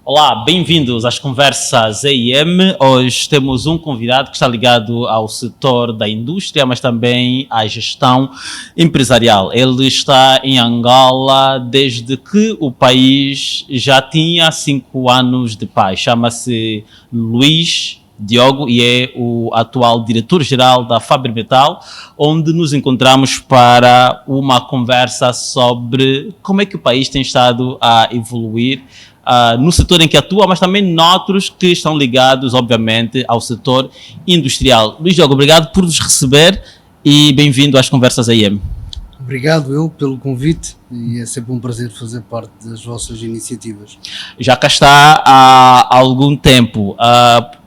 Olá, bem-vindos às conversas EIM. Hoje temos um convidado que está ligado ao setor da indústria, mas também à gestão empresarial. Ele está em Angola desde que o país já tinha 5 anos de paz. Chama-se Luís Diogo e é o atual diretor-geral da Fabrimetal, onde nos encontramos para uma conversa sobre como é que o país tem estado a evoluir no setor em que atua, mas também noutros que estão ligados, obviamente, ao setor industrial. Luís Diogo, obrigado por nos receber e bem-vindo às conversas EIM. Obrigado eu pelo convite e é sempre um prazer fazer parte das vossas iniciativas. Já cá está há algum tempo.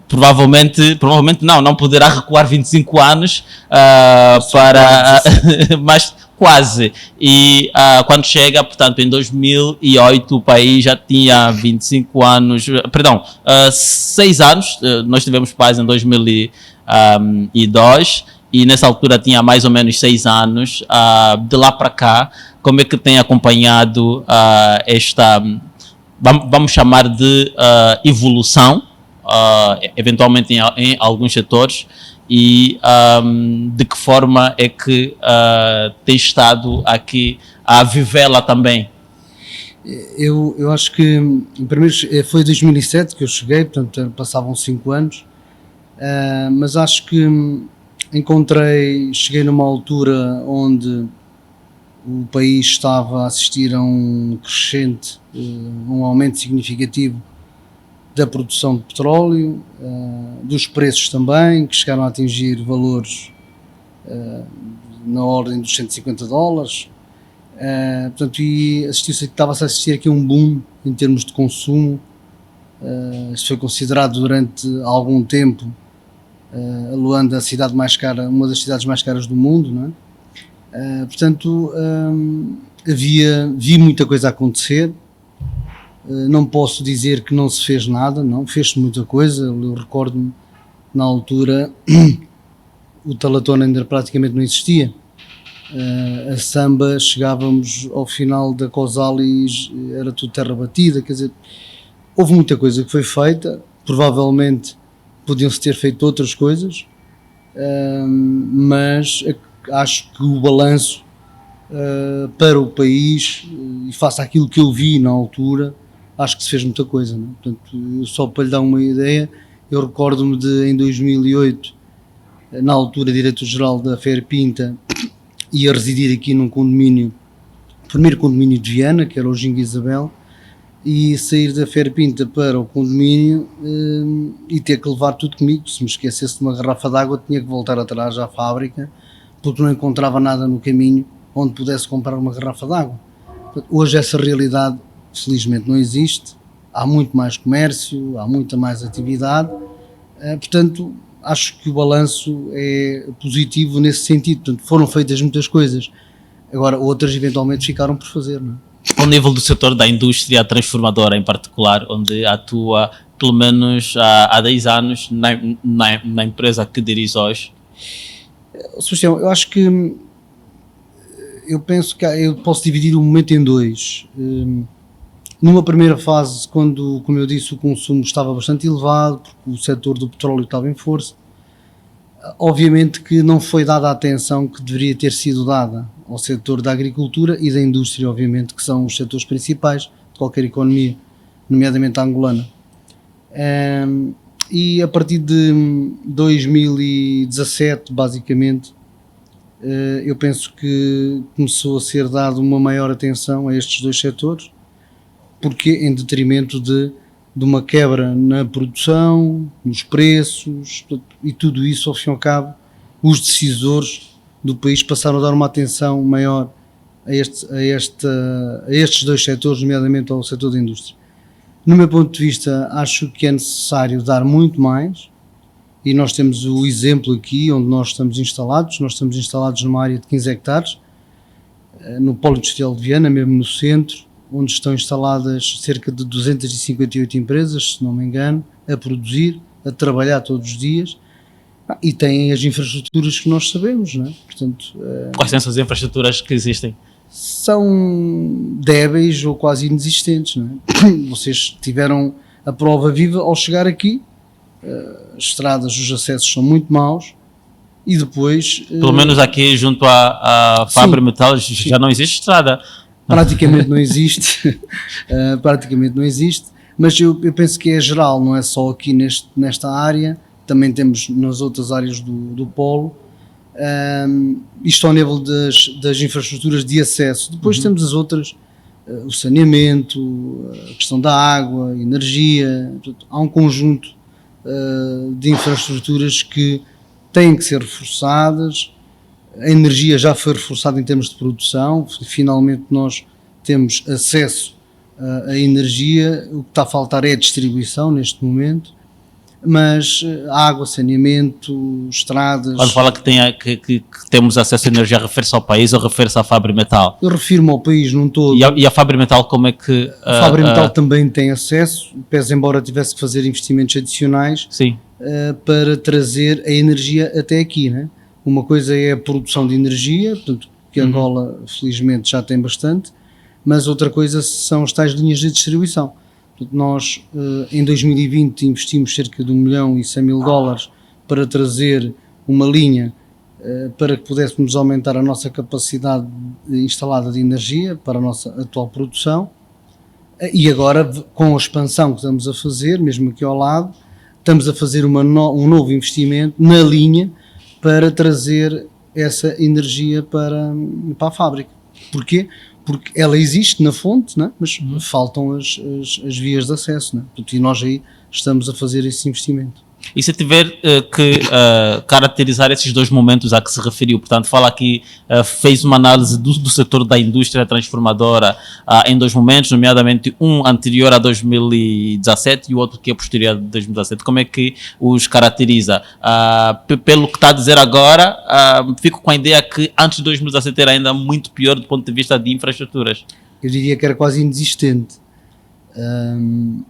Provavelmente não poderá recuar 25 anos para, mas quase. E quando chega, portanto, em 2008 o país já tinha 25 anos, 6 anos, nós tivemos paz em 2002 e nessa altura tinha mais ou menos 6 anos. De lá para cá, como é que tem acompanhado esta, vamos chamar de evolução, eventualmente em alguns setores, e de que forma é que tem estado aqui a vivê-la também? Eu acho que, primeiro, foi em 2007 que eu cheguei, portanto passavam 5 anos, mas acho que cheguei numa altura onde o país estava a assistir a um crescente, um aumento significativo da produção de petróleo, dos preços também, que chegaram a atingir valores na ordem dos $150. Portanto, e estava-se a assistir aqui a um boom em termos de consumo. Isto foi considerado durante algum tempo a Luanda a cidade mais cara, uma das cidades mais caras do mundo, não é? Portanto, vi muita coisa a acontecer. Não posso dizer que não se fez nada, não, fez-se muita coisa. Eu recordo-me, na altura, o Talatona ainda praticamente não existia. A Samba, chegávamos ao final da Cosalis, era tudo terra batida, quer dizer, houve muita coisa que foi feita, provavelmente podiam-se ter feito outras coisas, mas acho que o balanço para o país, e face àquilo que eu vi na altura, acho que se fez muita coisa, não é? Portanto, só para lhe dar uma ideia, eu recordo-me de, em 2008, na altura diretor-geral da Ferpinta, ia residir aqui num condomínio, primeiro condomínio de Viana, que era o Ginga Isabel, e sair da Ferpinta para o condomínio e ter que levar tudo comigo. Se me esquecesse de uma garrafa de água, tinha que voltar atrás à fábrica, porque não encontrava nada no caminho onde pudesse comprar uma garrafa de água. Portanto, hoje essa realidade felizmente não existe, há muito mais comércio, há muita mais atividade, portanto acho que o balanço é positivo nesse sentido. Portanto, foram feitas muitas coisas, agora outras eventualmente ficaram por fazer, não é? Ao nível do setor da indústria transformadora em particular, onde atua pelo menos há 10 anos na empresa que dirige hoje? Sebastião, eu acho que eu penso que eu posso dividir o momento em dois. Numa primeira fase, quando, como eu disse, o consumo estava bastante elevado, porque o setor do petróleo estava em força, obviamente que não foi dada a atenção que deveria ter sido dada ao setor da agricultura e da indústria, obviamente, que são os setores principais de qualquer economia, nomeadamente a angolana. E a partir de 2017, basicamente, eu penso que começou a ser dada uma maior atenção a estes dois setores, porque em detrimento de uma quebra na produção, nos preços, e tudo isso, ao fim e ao cabo, os decisores do país passaram a dar uma atenção maior a estes dois setores, nomeadamente ao setor da indústria. No meu ponto de vista, acho que é necessário dar muito mais, e nós temos o exemplo aqui onde nós estamos instalados numa área de 15 hectares, no Polo Industrial de Viana, mesmo no centro, onde estão instaladas cerca de 258 empresas, se não me engano, a produzir, a trabalhar todos os dias, e têm as infraestruturas que nós sabemos, não é? Portanto, quais são essas infraestruturas que existem? São débeis ou quase inexistentes, não é? Vocês tiveram a prova viva ao chegar aqui. As estradas, os acessos são muito maus e depois... Pelo menos aqui junto à Fábrica Metal já não existe estrada. Praticamente não existe, praticamente não existe, mas eu penso que é geral, não é só aqui nesta área, também temos nas outras áreas do polo, isto ao nível das infraestruturas de acesso. Depois temos as outras, o saneamento, a questão da água, energia, portanto, há um conjunto de infraestruturas que têm que ser reforçadas. A energia já foi reforçada em termos de produção, finalmente nós temos acesso à energia, o que está a faltar é a distribuição neste momento, mas água, saneamento, estradas... Quando fala que temos acesso à energia, refere-se ao país ou refere-se à Fábrica Metal? Eu refiro-me ao país num todo. E a Fábrica Metal como é que... A Fábrica Metal também tem acesso, pese embora tivesse que fazer investimentos adicionais para trazer a energia até aqui, né? Uma coisa é a produção de energia, portanto, que Angola felizmente já tem bastante, mas outra coisa são as tais linhas de distribuição. Portanto, nós em 2020 investimos cerca de $1.100.000 para trazer uma linha para que pudéssemos aumentar a nossa capacidade instalada de energia para a nossa atual produção, e agora com a expansão que estamos a fazer, mesmo aqui ao lado, estamos a fazer um novo investimento na linha para trazer essa energia para a fábrica. Porquê? Porque ela existe na fonte, né? Mas faltam as vias de acesso, né? E nós aí estamos a fazer esse investimento. E se tiver que caracterizar esses dois momentos a que se referiu, portanto, fala aqui, fez uma análise do setor da indústria transformadora em dois momentos, nomeadamente um anterior a 2017 e o outro que é posterior a 2017. Como é que os caracteriza? Pelo que está a dizer agora, fico com a ideia que antes de 2017 era ainda muito pior do ponto de vista de infraestruturas. Eu diria que era quase inexistente.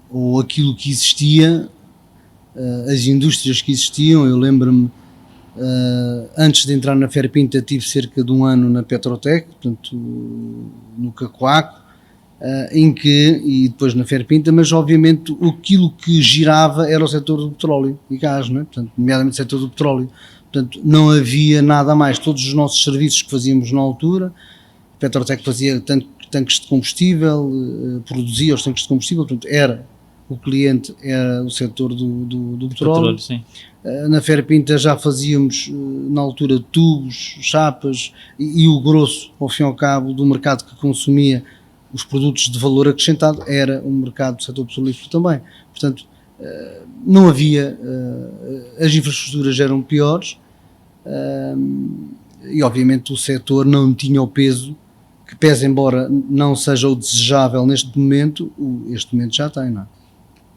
Ou aquilo que existia... as indústrias que existiam, eu lembro-me, antes de entrar na Ferpinta tive cerca de um ano na Petrotec, portanto no Cacoaco, e depois na Ferpinta, mas obviamente aquilo que girava era o setor do petróleo e gás, não é? Portanto, nomeadamente o setor do petróleo, portanto não havia nada mais. Todos os nossos serviços que fazíamos na altura, a Petrotec fazia tanques de combustível, produzia os tanques de combustível, portanto o cliente era o setor do petróleo. Sim. Na Ferpinta já fazíamos, na altura, tubos, chapas e o grosso, ao fim e ao cabo, do mercado que consumia os produtos de valor acrescentado era o mercado do setor petrolífero também. Portanto, não havia, as infraestruturas eram piores e, obviamente, o setor não tinha o peso que, pese embora não seja o desejável neste momento, este momento já tem, não é?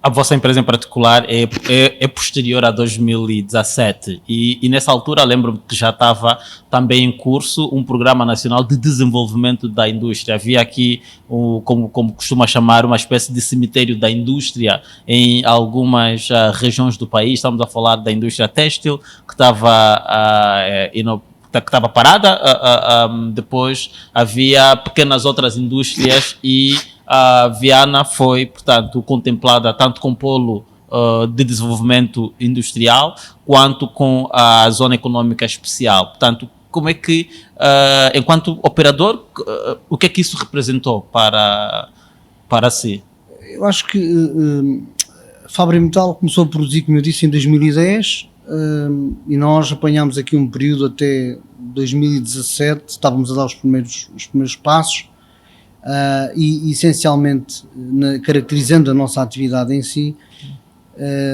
A vossa empresa em particular é posterior a 2017 e nessa altura lembro-me que já estava também em curso um programa nacional de desenvolvimento da indústria. Havia aqui, como costuma chamar, uma espécie de cemitério da indústria em algumas regiões do país. Estamos a falar da indústria têxtil que estava parada, depois havia pequenas outras indústrias e a Viana foi, portanto, contemplada tanto com o polo de desenvolvimento industrial quanto com a zona econômica especial. Portanto, como é que, enquanto operador, o que é que isso representou para si? Eu acho que a Fábrica Metal começou a produzir, como eu disse, em 2010 e nós apanhámos aqui um período até 2017, estávamos a dar os primeiros passos. E essencialmente, caracterizando a nossa atividade em si,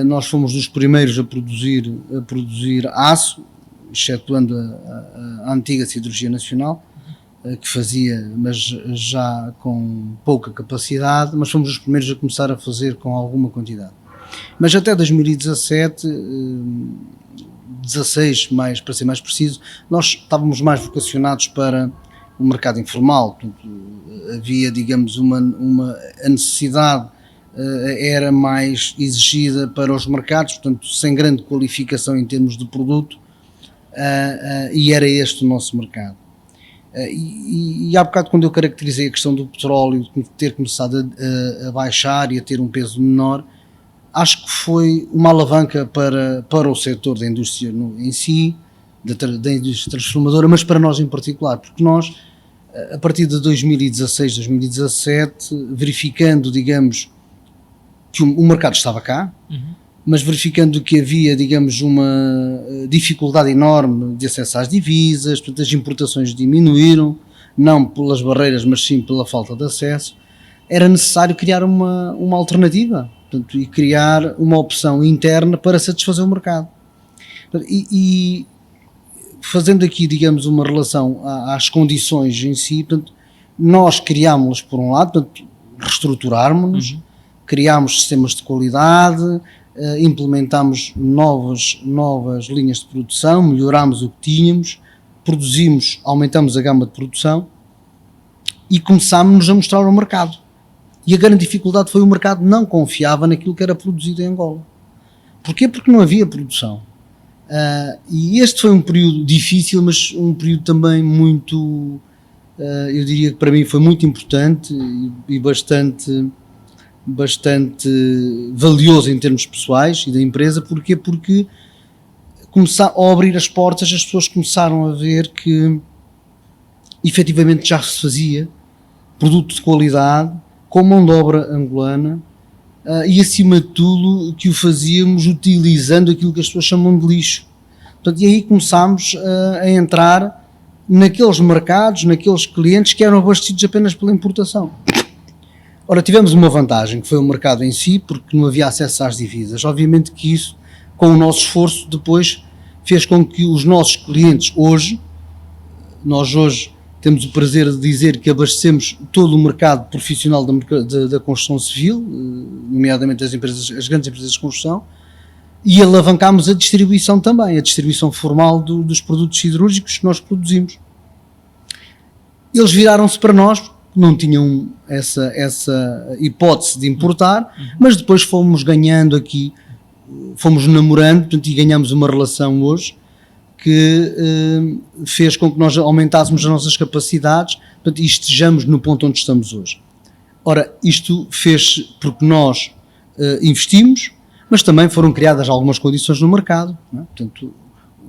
nós fomos dos primeiros a produzir aço, excetuando a antiga Siderurgia Nacional, que fazia, mas já com pouca capacidade, mas fomos os primeiros a começar a fazer com alguma quantidade. Mas até 2017, 16 para ser mais preciso, nós estávamos mais vocacionados para o mercado informal. Portanto, havia, digamos, a necessidade era mais exigida para os mercados, portanto, sem grande qualificação em termos de produto, e era este o nosso mercado. E há bocado, quando eu caracterizei a questão do petróleo ter começado a baixar e a ter um peso menor, acho que foi uma alavanca para o setor da indústria em si, da indústria transformadora, mas para nós em particular, porque nós, a partir de 2016, 2017, verificando, digamos, que o mercado estava cá, mas verificando que havia, digamos, uma dificuldade enorme de acesso às divisas, portanto as importações diminuíram, não pelas barreiras, mas sim pela falta de acesso, era necessário criar uma alternativa, portanto, e criar uma opção interna para satisfazer o mercado. E fazendo aqui, digamos, uma relação às condições em si, portanto, nós criámos-las por um lado, portanto, reestruturarmos-nos, criámos sistemas de qualidade, implementámos novas linhas de produção, melhorámos o que tínhamos, produzimos, aumentámos a gama de produção e começámos a mostrar ao mercado. E a grande dificuldade foi o mercado não confiava naquilo que era produzido em Angola. Porquê? Porque não havia produção. E este foi um período difícil, mas um período também muito, eu diria que para mim foi muito importante e bastante valioso em termos pessoais e da empresa. Porquê? Porque ao abrir as portas as pessoas começaram a ver que efetivamente já se fazia produto de qualidade, com mão de obra angolana, e acima de tudo que o fazíamos utilizando aquilo que as pessoas chamam de lixo. Portanto, e aí começámos a entrar naqueles mercados, naqueles clientes que eram abastecidos apenas pela importação. Ora, tivemos uma vantagem, que foi o mercado em si, porque não havia acesso às divisas. Obviamente que isso, com o nosso esforço, depois fez com que os nossos clientes nós hoje temos o prazer de dizer que abastecemos todo o mercado profissional da construção civil, nomeadamente as grandes empresas de construção, e alavancámos a distribuição também, a distribuição formal dos produtos siderúrgicos que nós produzimos. Eles viraram-se para nós, não tinham essa hipótese de importar, mas depois fomos ganhando aqui, fomos namorando, portanto, e ganhamos uma relação hoje que fez com que nós aumentássemos as nossas capacidades, portanto, e estejamos no ponto onde estamos hoje. Ora, isto fez porque nós investimos, mas também foram criadas algumas condições no mercado, não é? Portanto,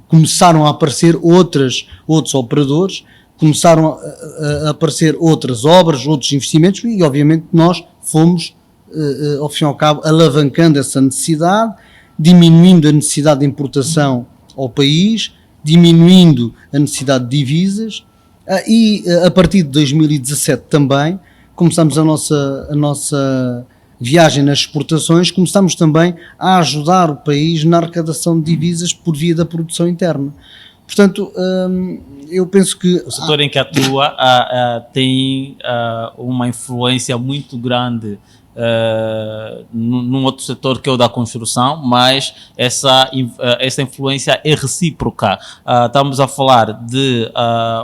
começaram a aparecer outros operadores, começaram a aparecer outras obras, outros investimentos, e obviamente nós fomos, ao fim e ao cabo, alavancando essa necessidade, diminuindo a necessidade de importação ao país, diminuindo a necessidade de divisas, e a partir de 2017 também começamos a nossa viagem nas exportações, começamos também a ajudar o país na arrecadação de divisas por via da produção interna. Portanto, eu penso que... O setor em que atua tem uma influência muito grande num outro setor que é o da construção, mas essa influência é recíproca. Estamos a falar de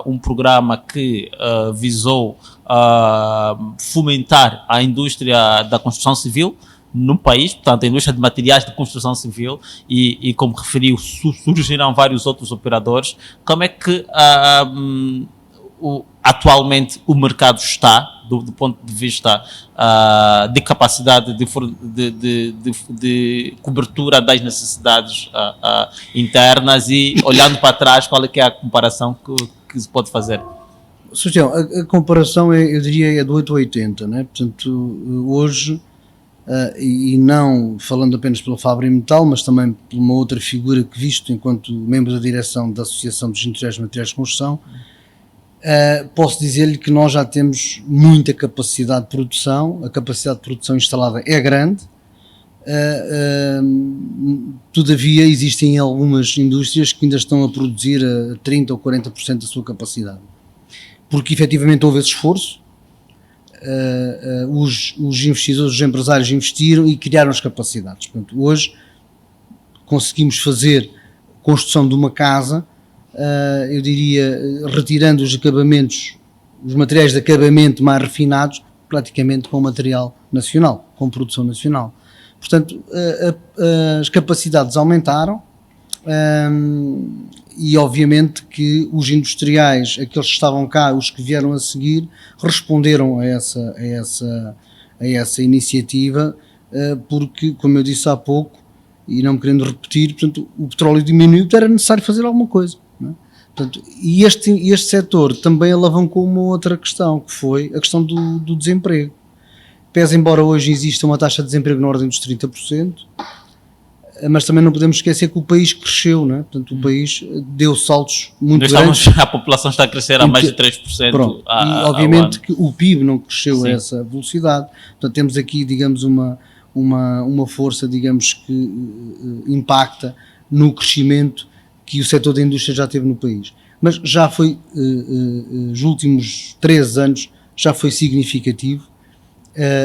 um programa que visou fomentar a indústria da construção civil no país, portanto a indústria de materiais de construção civil, e como referiu, surgiram vários outros operadores. Como é que atualmente o mercado está, do ponto de vista de capacidade de cobertura das necessidades internas, e olhando para trás, qual é que é a comparação que se pode fazer? Sebastião, a comparação eu diria é do 8 a 80, né? Portanto, hoje, e não falando apenas pela Fabri Metal, mas também por uma outra figura que visto enquanto membro da direção da Associação dos Industriais de Materiais de Construção, posso dizer-lhe que nós já temos muita capacidade de produção, a capacidade de produção instalada é grande, todavia existem algumas indústrias que ainda estão a produzir a 30% ou 40% da sua capacidade, porque efetivamente houve esse esforço, os investidores, os empresários investiram e criaram as capacidades. Portanto, hoje conseguimos fazer construção de uma casa, eu diria, retirando os acabamentos, os materiais de acabamento mais refinados, praticamente com material nacional, com produção nacional. Portanto, as capacidades aumentaram, e obviamente que os industriais, aqueles que estavam cá, os que vieram a seguir, responderam a essa iniciativa, porque, como eu disse há pouco, e não me querendo repetir, portanto, o petróleo diminuiu, era necessário fazer alguma coisa. Não é? Portanto, e este setor também alavancou uma outra questão, que foi a questão do desemprego. Pese embora hoje exista uma taxa de desemprego na ordem dos 30%, mas também não podemos esquecer que o país cresceu, não é? Portanto, o país deu saltos muito grandes. A população está a crescer a mais de 3%. Pronto, e obviamente que o PIB não cresceu a essa velocidade. Portanto, temos aqui, digamos, uma força, digamos, que impacta no crescimento que o setor da indústria já teve no país. Mas já foi, nos últimos 3 anos, já foi significativo.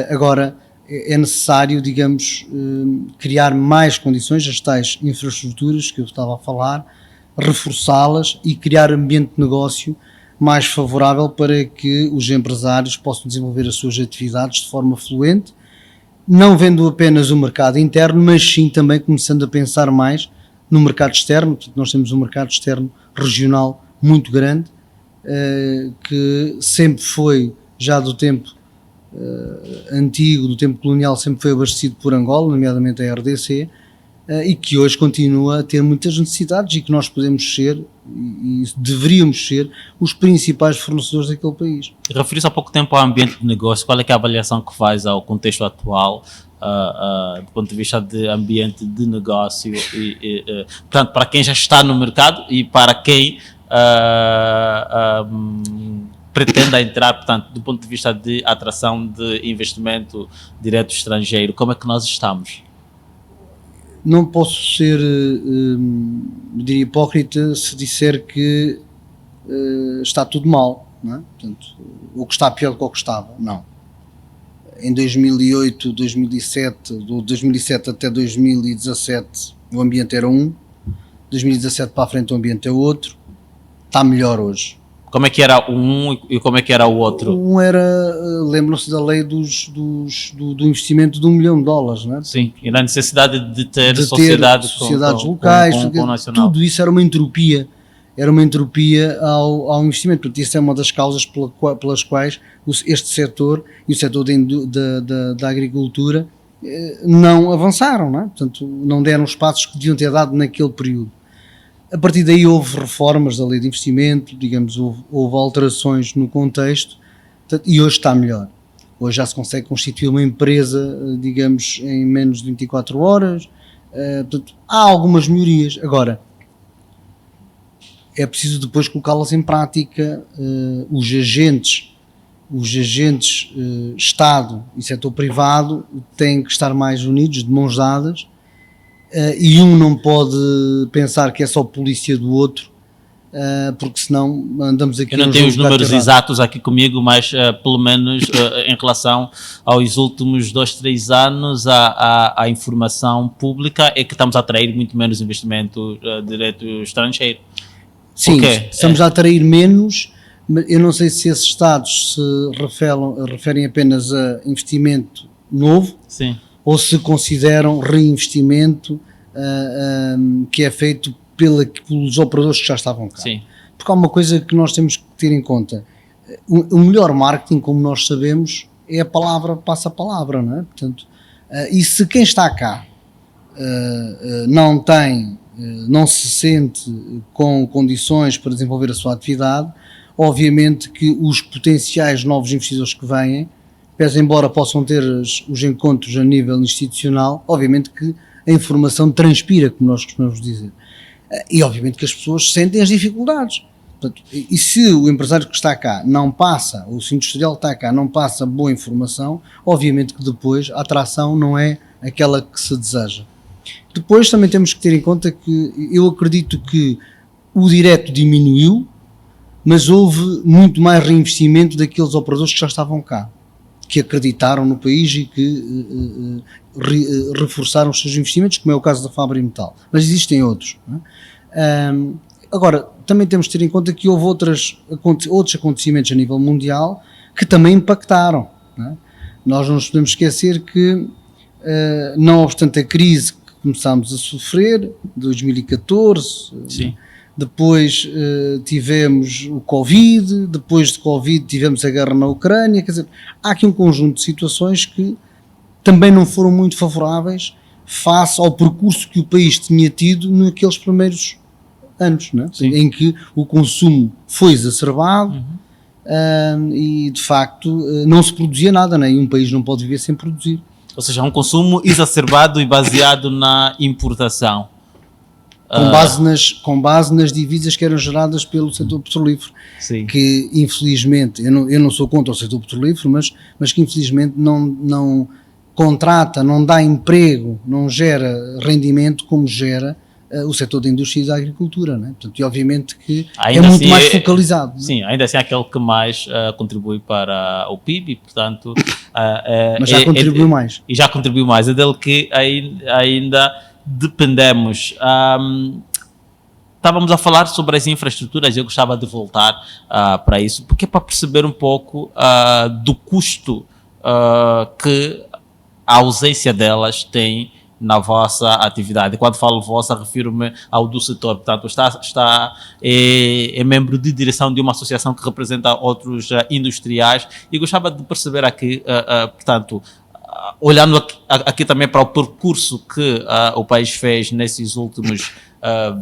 Agora é necessário, digamos, criar mais condições, as tais infraestruturas que eu estava a falar, reforçá-las e criar ambiente de negócio mais favorável para que os empresários possam desenvolver as suas atividades de forma fluente, não vendo apenas o mercado interno, mas sim também começando a pensar mais no mercado externo. Portanto, nós temos um mercado externo regional muito grande, que sempre foi, já do tempo antigo, do tempo colonial, sempre foi abastecido por Angola, nomeadamente a RDC, e que hoje continua a ter muitas necessidades e que nós podemos ser e deveríamos ser os principais fornecedores daquele país. Referi-se há pouco tempo ao ambiente de negócio. Qual é que é a avaliação que faz ao contexto atual do ponto de vista de ambiente de negócio portanto, para quem já está no mercado e para quem pretende entrar, portanto, do ponto de vista de atração de investimento direto estrangeiro, como é que nós estamos? Não posso ser, diria, hipócrita se disser que está tudo mal, não é? Portanto, ou que está pior do que o que estava, não. Em 2008, 2007, do 2007 até 2017 o ambiente era 2017 para a frente o ambiente é outro, está melhor hoje. Como é que era um e como é que era o outro? Um era, lembram-se da lei do investimento de $1 milhão, não é? Sim, e na necessidade de ter sociedades locais, com nacional. Tudo isso era uma entropia ao investimento. Portanto, isso é uma das causas pelas quais este setor e o setor da agricultura não avançaram, não é? Portanto, não deram os passos que deviam ter dado naquele período. A partir daí houve reformas da lei de investimento, digamos, houve alterações no contexto, portanto, e hoje está melhor. Hoje já se consegue constituir uma empresa, digamos, em menos de 24 horas, portanto, há algumas melhorias. Agora, é preciso depois colocá-las em prática. Os agentes Estado e setor privado têm que estar mais unidos, de mãos dadas, e um não pode pensar que é só polícia do outro, porque senão andamos aqui... Eu não tenho os números exatos aqui comigo, mas pelo menos em relação aos últimos 2-3 anos a informação pública é que estamos a atrair muito menos investimento direto estrangeiro. Sim, estamos a atrair menos, mas eu não sei se esses dados se referem apenas a investimento novo. Sim. Ou se consideram reinvestimento que é feito pelos operadores que já estavam cá. Sim. Porque há uma coisa que nós temos que ter em conta. O melhor marketing, como nós sabemos, é a palavra, passa a palavra, não é? Portanto, e se quem está cá não se sente com condições para desenvolver a sua atividade, obviamente que os potenciais novos investidores que vêm, pese embora possam ter os encontros a nível institucional, obviamente que a informação transpira, como nós costumamos dizer. E obviamente que as pessoas sentem as dificuldades. Portanto, e se o empresário que está cá não passa, ou se o industrial que está cá não passa boa informação, obviamente que depois a atração não é aquela que se deseja. Depois também temos que ter em conta que eu acredito que o direto diminuiu, mas houve muito mais reinvestimento daqueles operadores que já estavam cá, que acreditaram no país e que reforçaram os seus investimentos, como é o caso da Fabri Metal. Mas existem outros. Não é? Agora, também temos de ter em conta que houve outros acontecimentos a nível mundial que também impactaram. Não é? Nós não nos podemos esquecer que, não obstante a crise que começámos a sofrer, 2014... Sim. Depois tivemos o Covid, depois de Covid tivemos a guerra na Ucrânia, quer dizer, há aqui um conjunto de situações que também não foram muito favoráveis face ao percurso que o país tinha tido naqueles primeiros anos, não é? Em que o consumo foi exacerbado e de facto não se produzia nada, né? E um país não pode viver sem produzir. Ou seja, um consumo exacerbado e baseado na importação. Com base nas divisas que eram geradas pelo setor petrolífero. Sim. Que infelizmente, eu não sou contra o setor petrolífero, mas que infelizmente não contrata, não dá emprego, não gera rendimento como gera o setor da indústria e da agricultura, né? Portanto, e obviamente que ainda é muito mais focalizado. Sim, ainda assim é aquele que mais contribui para o PIB, portanto... mas já contribuiu mais. E já contribuiu mais, é dele que ainda dependemos. Estávamos a falar sobre as infraestruturas, eu gostava de voltar para isso, porque é para perceber um pouco do custo que a ausência delas tem na vossa atividade. Quando falo vossa, refiro-me ao do setor. Portanto, é membro de direção de uma associação que representa outros industriais e gostava de perceber aqui, portanto, olhando aqui também para o percurso que o país fez nesses últimos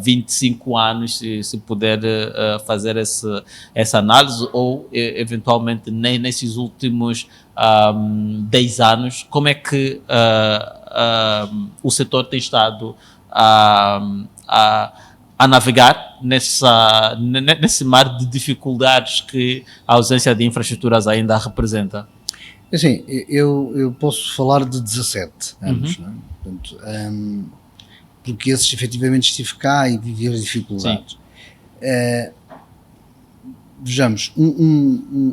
25 anos, se puder fazer essa análise, ou eventualmente nesses últimos 10 anos, como é que o setor tem estado a navegar nesse mar de dificuldades que a ausência de infraestruturas ainda representa? Assim, eu posso falar de 17 anos, não é? Portanto, porque esses efetivamente estive cá e vivi as dificuldades. Vejamos,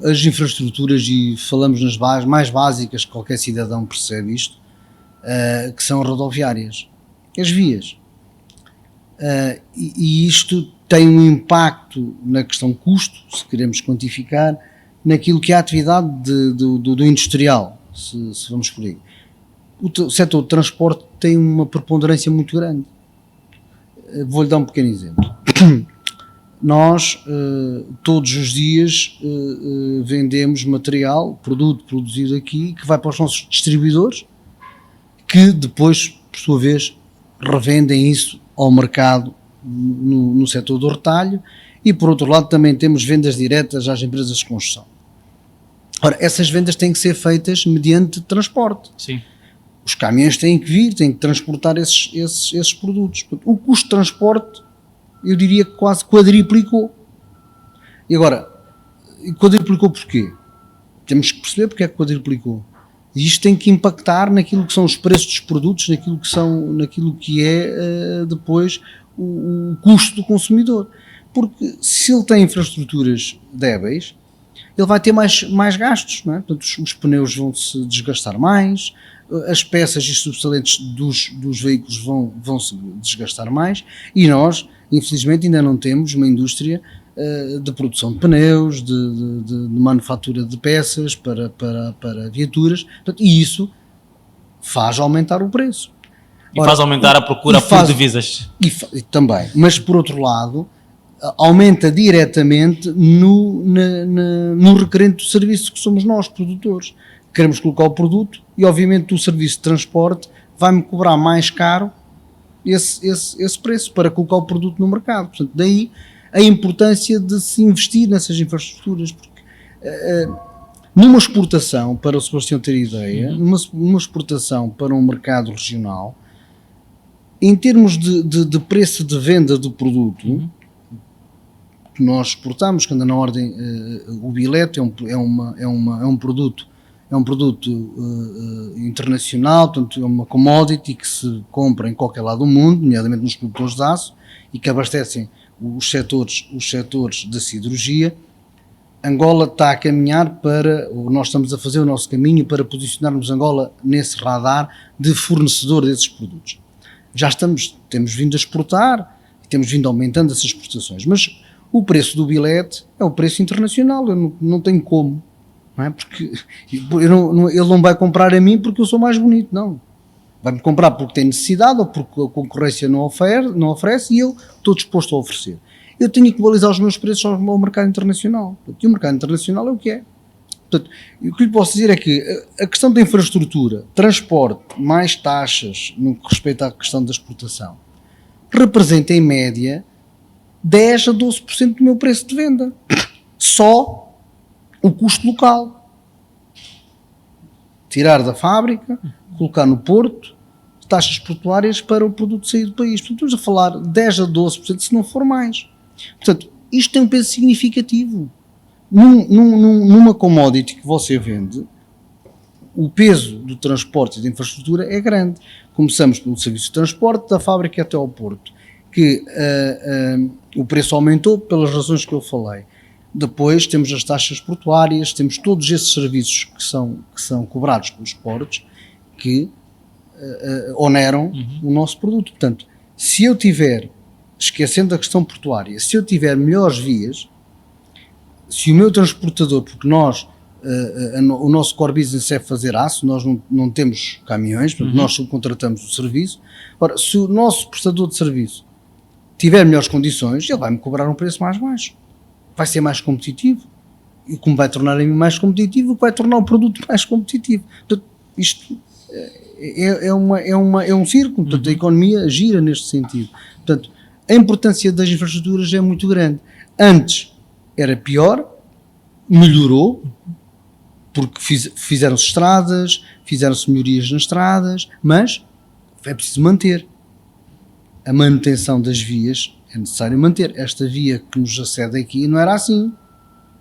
as infraestruturas, e falamos nas mais básicas, que qualquer cidadão percebe isto, que são rodoviárias, as vias. E isto tem um impacto na questão custo, se queremos quantificar, naquilo que é a atividade do industrial, se vamos por aí. O setor de transporte tem uma preponderância muito grande. Vou-lhe dar um pequeno exemplo. Nós, todos os dias, vendemos material, produto produzido aqui, que vai para os nossos distribuidores, que depois, por sua vez, revendem isso ao mercado no setor do retalho, e por outro lado também temos vendas diretas às empresas de construção. Ora, essas vendas têm que ser feitas mediante transporte. Sim. Os caminhões têm que vir, têm que transportar esses produtos. O custo de transporte, eu diria que quase quadriplicou. E agora, quadriplicou porquê? Temos que perceber porque é que quadriplicou. E isto tem que impactar naquilo que são os preços dos produtos, naquilo que é depois o custo do consumidor. Porque se ele tem infraestruturas débeis, ele vai ter mais gastos, não é? Portanto, os pneus vão se desgastar mais, as peças e subsolentes dos veículos vão se desgastar mais, e nós, infelizmente, ainda não temos uma indústria de produção de pneus, de manufatura de peças para viaturas, portanto, e isso faz aumentar o preço. E faz aumentar a procura por divisas. E também, mas por outro lado, aumenta diretamente no requerente do serviço que somos nós, produtores. Queremos colocar o produto e obviamente o serviço de transporte vai-me cobrar mais caro esse preço para colocar o produto no mercado. Portanto, daí a importância de se investir nessas infraestruturas, porque numa exportação, para o Sebastião ter ideia, numa exportação para um mercado regional, em termos de preço de venda do produto, que nós exportamos, que anda na ordem, o bilhete é um produto internacional, portanto é uma commodity que se compra em qualquer lado do mundo, nomeadamente nos produtores de aço, e que abastecem os setores da siderurgia. Angola está a caminhar nós estamos a fazer o nosso caminho para posicionarmos Angola nesse radar de fornecedor desses produtos. Temos vindo a exportar, e temos vindo aumentando essas exportações, mas o preço do bilhete é o preço internacional, eu não tenho como, não é? Porque ele não vai comprar a mim porque eu sou mais bonito, não. Vai-me comprar porque tem necessidade ou porque a concorrência não oferece e eu estou disposto a oferecer. Eu tenho que igualizar os meus preços ao mercado internacional. E o mercado internacional é o que é. Portanto, o que lhe posso dizer é que a questão da infraestrutura, transporte, mais taxas no que respeita à questão da exportação, representa em média 10 a 12% do meu preço de venda. Só o custo local. Tirar da fábrica, colocar no porto, taxas portuárias para o produto sair do país. Portanto, estamos a falar 10 a 12%, se não for mais. Portanto, isto tem um peso significativo. Numa commodity que você vende, o peso do transporte e da infraestrutura é grande. Começamos pelo serviço de transporte da fábrica até ao porto, que o preço aumentou pelas razões que eu falei. Depois temos as taxas portuárias, temos todos esses serviços que são cobrados pelos portos, que oneram o nosso produto. Portanto, se eu tiver, esquecendo a questão portuária, se eu tiver melhores vias, se o meu transportador, porque nós, o nosso core business é fazer aço, nós não temos caminhões, portanto nós subcontratamos o serviço. Ora, se o nosso prestador de serviço tiver melhores condições, ele vai-me cobrar um preço mais baixo, vai ser mais competitivo, e como vai tornar a mim mais competitivo, vai tornar o produto mais competitivo. Portanto, isto é um círculo, portanto a economia gira neste sentido. Portanto, a importância das infraestruturas é muito grande. Antes era pior, melhorou, porque fizeram-se estradas, fizeram-se melhorias nas estradas, mas é preciso manter. A manutenção das vias é necessário manter. Esta via que nos acede aqui não era assim,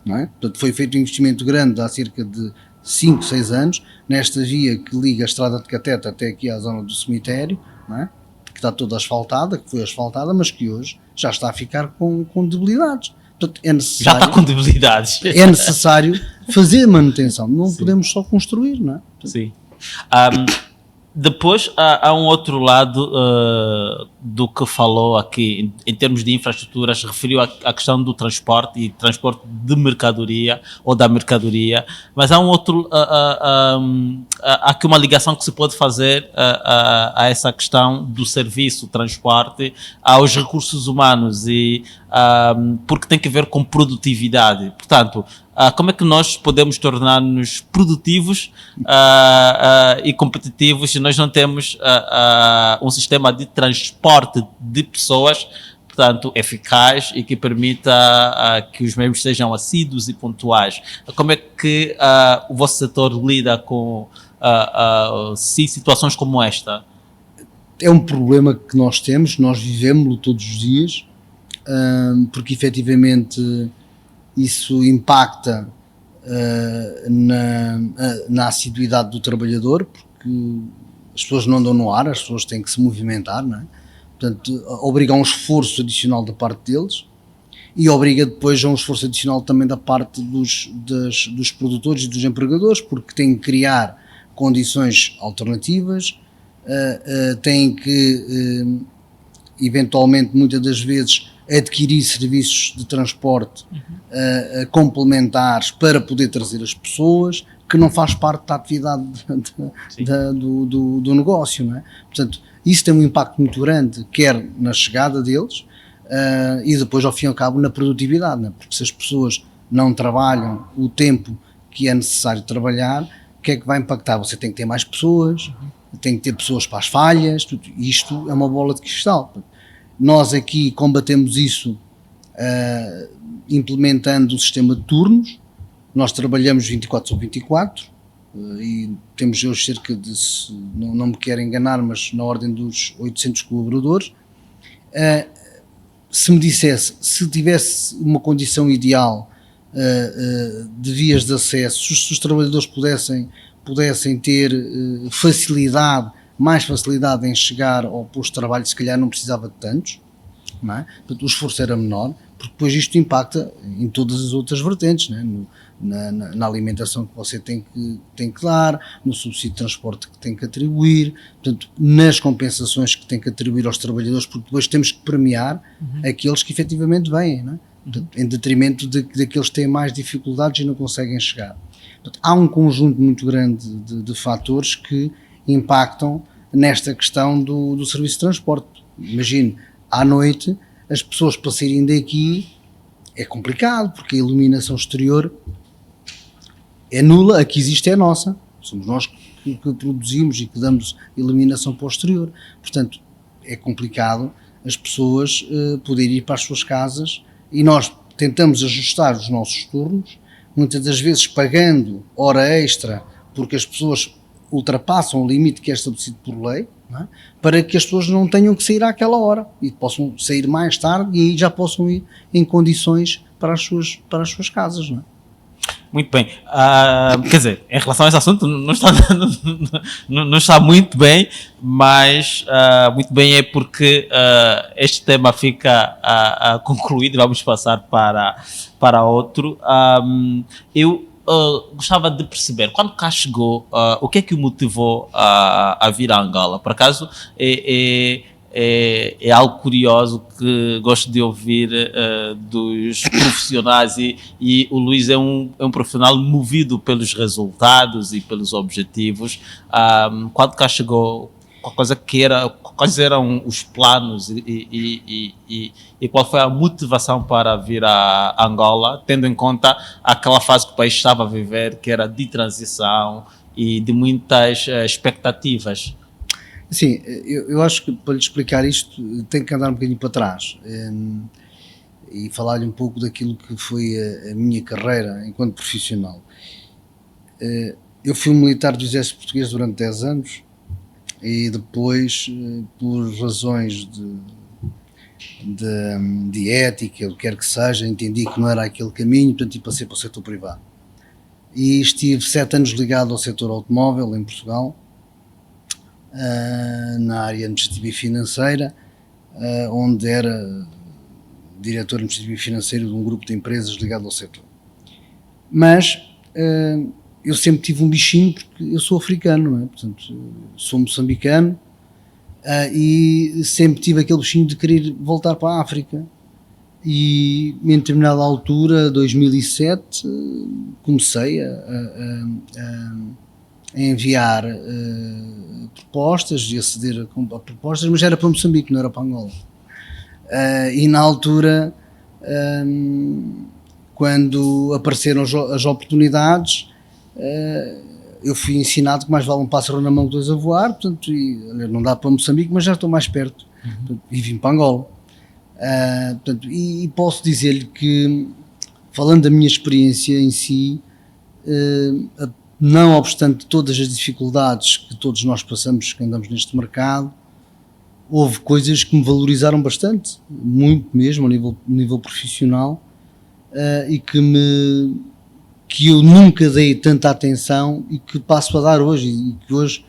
não é? Portanto, foi feito um investimento grande há cerca de 5, 6 anos, nesta via que liga a estrada de Catete até aqui à zona do cemitério, não é? Que está toda asfaltada, que foi asfaltada, mas que hoje já está a ficar com debilidades. Portanto, é necessário, já está com debilidades. É necessário fazer manutenção, não podemos só construir, não é? Portanto, sim. Depois há um outro lado do que falou aqui, em termos de infraestruturas, referiu à questão do transporte e transporte de mercadoria ou da mercadoria, mas há um outro, há aqui uma ligação que se pode fazer a essa questão do serviço, transporte, aos recursos humanos, e porque tem que ver com produtividade. Portanto, como é que nós podemos tornar-nos produtivos e competitivos se nós não temos um sistema de transporte de pessoas, portanto, eficaz e que permita que os membros sejam assíduos e pontuais? Como é que o vosso setor lida com situações como esta? É um problema que nós temos, nós vivemos-lo todos os dias, porque efetivamente isso impacta na assiduidade do trabalhador, porque as pessoas não andam no ar, as pessoas têm que se movimentar, não é? Portanto, obriga a um esforço adicional da parte deles e obriga depois a um esforço adicional também da parte dos produtores e dos empregadores, porque têm que criar condições alternativas, têm que eventualmente, muitas das vezes, adquirir serviços de transporte complementares para poder trazer as pessoas, que não faz parte da atividade do negócio, não é? Portanto, isso tem um impacto muito grande, quer na chegada deles e depois, ao fim e ao cabo, na produtividade, não é? Porque se as pessoas não trabalham o tempo que é necessário trabalhar, o que é que vai impactar? Você tem que ter mais pessoas, tem que ter pessoas para as falhas, isto é uma bola de cristal. Nós aqui combatemos isso implementando o sistema de turnos. Nós trabalhamos 24 sobre 24 e temos hoje cerca de, não me quero enganar, mas na ordem dos 800 colaboradores. Se me dissesse, se tivesse uma condição ideal de vias de acesso, se os trabalhadores pudessem ter mais facilidade em chegar ao posto de trabalho, se calhar não precisava de tantos, não é? Portanto, o esforço era menor, porque depois isto impacta em todas as outras vertentes, não é? Na alimentação que você tem que dar, no subsídio de transporte que tem que atribuir, portanto, nas compensações que tem que atribuir aos trabalhadores, porque depois temos que premiar aqueles que efetivamente vêm, não é? Portanto, em detrimento daqueles que têm mais dificuldades e não conseguem chegar. Portanto, há um conjunto muito grande de fatores que impactam nesta questão do serviço de transporte. Imagine, à noite, as pessoas para saírem daqui é complicado, porque a iluminação exterior é nula, a que existe é nossa. Somos nós que produzimos e que damos eliminação para o exterior. Portanto, é complicado as pessoas poderem ir para as suas casas e nós tentamos ajustar os nossos turnos, muitas das vezes pagando hora extra, porque as pessoas ultrapassam o limite que é estabelecido por lei, não é? Para que as pessoas não tenham que sair àquela hora e possam sair mais tarde e aí já possam ir em condições para as suas casas, não é? Muito bem. Quer dizer, em relação a esse assunto, não está muito bem, mas muito bem é porque este tema fica concluído. Vamos passar para outro. Eu gostava de perceber, quando cá chegou, o que é que o motivou a vir a Angola? Por acaso, é algo curioso que gosto de ouvir dos profissionais e o Luís é um profissional movido pelos resultados e pelos objetivos. Quando cá chegou, quais eram os planos e qual foi a motivação para vir a Angola, tendo em conta aquela fase que o país estava a viver, que era de transição e de muitas expectativas? Sim, eu acho que para lhe explicar isto tenho que andar um bocadinho para trás e falar-lhe um pouco daquilo que foi a minha carreira enquanto profissional. Eu fui um militar do Exército Português durante 10 anos e depois, por razões de ética, o que quer que seja, entendi que não era aquele caminho, portanto passei para o setor privado. E estive 7 anos ligado ao setor automóvel em Portugal, na área administrativa e financeira, onde era diretor administrativo e financeiro de um grupo de empresas ligado ao setor. Mas eu sempre tive um bichinho porque eu sou africano, não é? Portanto, sou moçambicano e sempre tive aquele bichinho de querer voltar para a África. E em determinada altura, 2007, comecei a enviar propostas e aceder a propostas, mas era para Moçambique, não era para Angola. E na altura, quando apareceram as oportunidades, eu fui ensinado que mais vale um pássaro na mão que dois a voar, portanto, não dá para Moçambique, mas já estou mais perto, portanto, e vim para Angola. Portanto, e posso dizer-lhe que, falando da minha experiência em si, não obstante todas as dificuldades que todos nós passamos que andamos neste mercado, houve coisas que me valorizaram bastante, muito mesmo, a nível profissional, e que eu nunca dei tanta atenção e que passo a dar hoje, e que hoje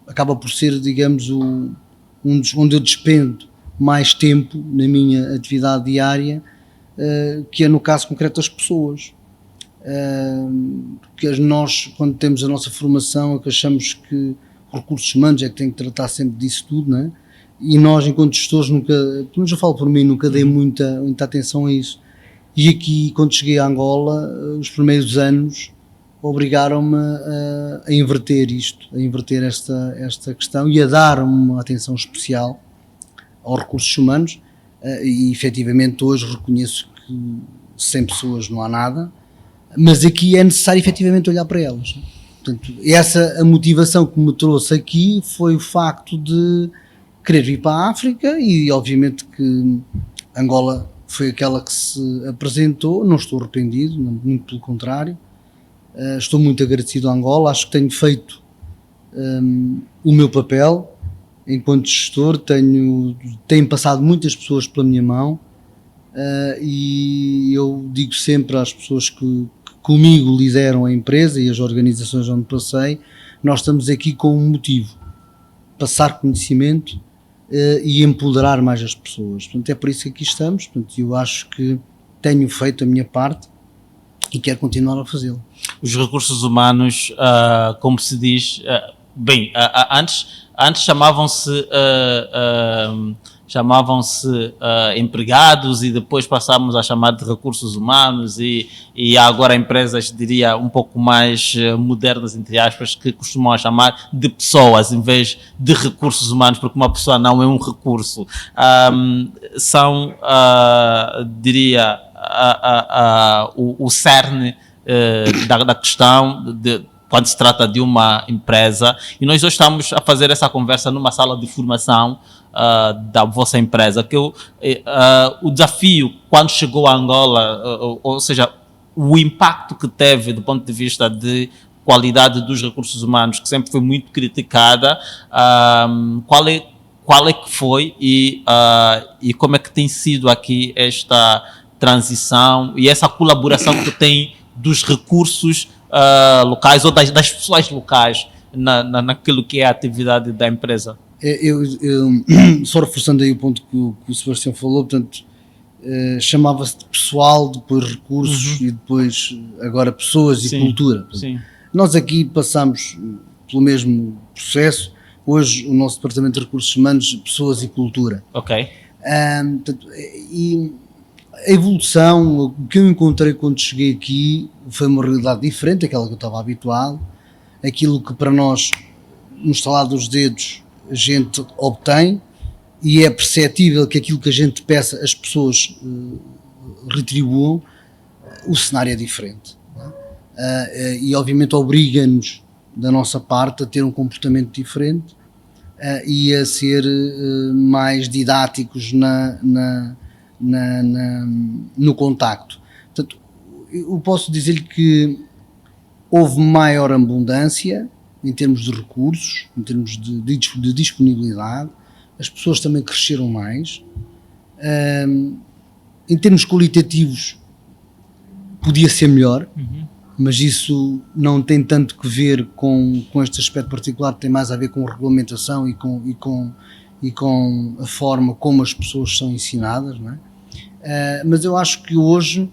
acaba por ser, digamos, onde eu despendo mais tempo na minha atividade diária, que é no caso concreto das pessoas. Porque nós, quando temos a nossa formação, é que achamos que recursos humanos é que tem que tratar sempre disso tudo, não é? E nós, enquanto gestores, nunca, pelo menos eu falo por mim, nunca dei muita atenção a isso. E aqui, quando cheguei a Angola, os primeiros anos obrigaram-me a inverter isto, a inverter esta questão e a dar uma atenção especial aos recursos humanos, e efetivamente hoje reconheço que sem pessoas não há nada, mas aqui é necessário efetivamente olhar para elas. Portanto, a motivação que me trouxe aqui foi o facto de querer vir para a África e obviamente que Angola foi aquela que se apresentou. Não estou arrependido, muito pelo contrário, estou muito agradecido a Angola, acho que tenho feito o meu papel enquanto gestor, tenho passado muitas pessoas pela minha mão, e eu digo sempre às pessoas que comigo lideram a empresa e as organizações onde passei, nós estamos aqui com um motivo: passar conhecimento e empoderar mais as pessoas. Portanto, é por isso que aqui estamos. Portanto, eu acho que tenho feito a minha parte e quero continuar a fazê-lo. Os recursos humanos, como se diz, antes chamavam-se empregados e depois passámos a chamar de recursos humanos e há agora empresas, diria, um pouco mais modernas, entre aspas, que costumam chamar de pessoas em vez de recursos humanos, porque uma pessoa não é um recurso. Diria, o cerne da questão quando se trata de uma empresa, e nós hoje estamos a fazer essa conversa numa sala de formação da vossa empresa, que o desafio quando chegou a Angola, ou seja, o impacto que teve do ponto de vista de qualidade dos recursos humanos, que sempre foi muito criticada, qual é que foi e como é que tem sido aqui esta transição e essa colaboração que tem dos recursos locais ou das pessoas locais naquilo que é a atividade da empresa? Eu só reforçando aí o ponto que o Sebastião falou, portanto, chamava-se de pessoal, depois recursos e depois agora pessoas e cultura. Portanto, sim. Nós aqui passamos pelo mesmo processo. Hoje o nosso departamento de recursos humanos, pessoas e cultura. Ok. Portanto, e a evolução, o que eu encontrei quando cheguei aqui foi uma realidade diferente daquela que eu estava habituado. Aquilo que para nós, no estalar dos dedos, a gente obtém, e é perceptível que aquilo que a gente peça as pessoas retribuam, o cenário é diferente. E obviamente obriga-nos, da nossa parte, a ter um comportamento diferente e a ser mais didáticos no contacto. Portanto, eu posso dizer-lhe que houve maior abundância em termos de recursos, em termos de disponibilidade, as pessoas também cresceram mais. Em termos qualitativos, podia ser melhor, mas isso não tem tanto que ver com este aspecto particular, tem mais a ver com regulamentação e com a forma como as pessoas são ensinadas, não é? Mas eu acho que hoje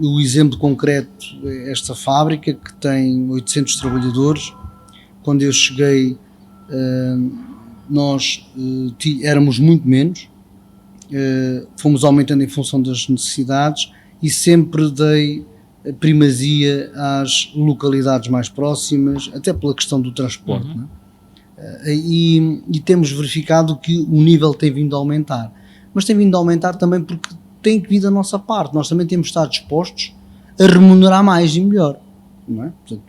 o exemplo concreto é esta fábrica que tem 800 trabalhadores. Quando eu cheguei nós éramos muito menos, fomos aumentando em função das necessidades e sempre dei primazia às localidades mais próximas, até pela questão do transporte, não é? E temos verificado que o nível tem vindo a aumentar, mas tem vindo a aumentar também porque tem que vir da nossa parte. Nós também temos de estar dispostos a remunerar mais e melhor, não é? Portanto,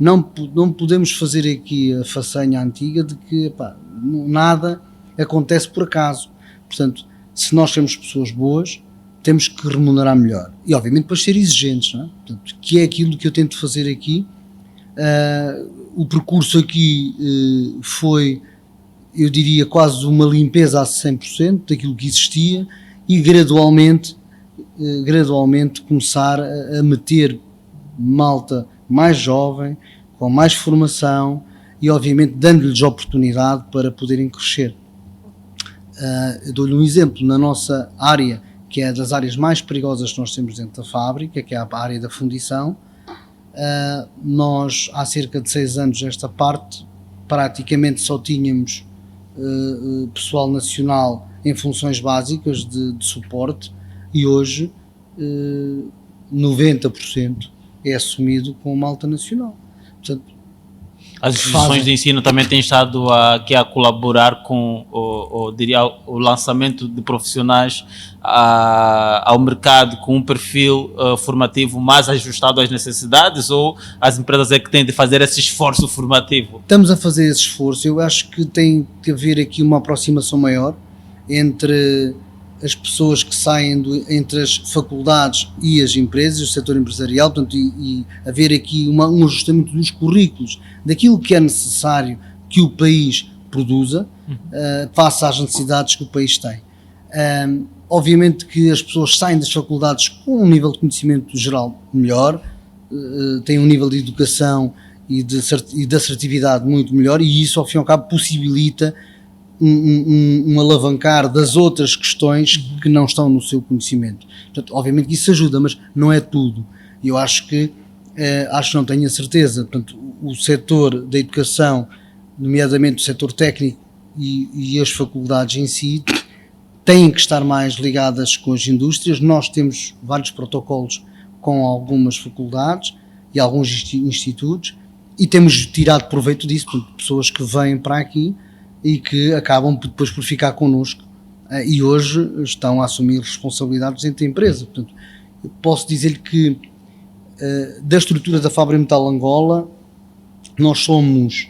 não podemos fazer aqui a façanha antiga de que nada acontece por acaso. Portanto, se nós temos pessoas boas, temos que remunerar melhor e obviamente para ser exigentes, não é? Portanto, que é aquilo que eu tento fazer aqui. O percurso aqui foi, eu diria, quase uma limpeza a 100% daquilo que existia e gradualmente começar a meter malta mais jovem, com mais formação e obviamente dando-lhes oportunidade para poderem crescer. Eu dou-lhe um exemplo, na nossa área, que é das áreas mais perigosas que nós temos dentro da fábrica, que é a área da fundição. Nós, há cerca de 6 anos, esta parte, praticamente só tínhamos pessoal nacional em funções básicas de suporte e hoje 90% é assumido com malta nacional. Portanto, as instituições de ensino também têm estado aqui a colaborar com o lançamento de profissionais ao mercado com um perfil formativo mais ajustado às necessidades, ou as empresas é que têm de fazer esse esforço formativo? Estamos a fazer esse esforço. Eu acho que tem que haver aqui uma aproximação maior entre as pessoas que saem entre as faculdades e as empresas, o setor empresarial, portanto, e haver aqui um ajustamento dos currículos, daquilo que é necessário que o país produza, face às necessidades que o país tem. Obviamente que as pessoas saem das faculdades com um nível de conhecimento geral melhor, têm um nível de educação e de assertividade muito melhor, e isso, ao fim e ao cabo, possibilita um alavancar das outras questões que não estão no seu conhecimento. Portanto, obviamente que isso ajuda, mas não é tudo. Eu acho que não tenho a certeza. Portanto, o setor da educação, nomeadamente o setor técnico e as faculdades em si, têm que estar mais ligadas com as indústrias. Nós temos vários protocolos com algumas faculdades e alguns institutos e temos tirado proveito disso. Portanto, pessoas que vêm para aqui e que acabam depois por ficar connosco e hoje estão a assumir responsabilidades dentro da empresa. Portanto, posso dizer-lhe que da estrutura da Fábrica Metal Angola, nós somos,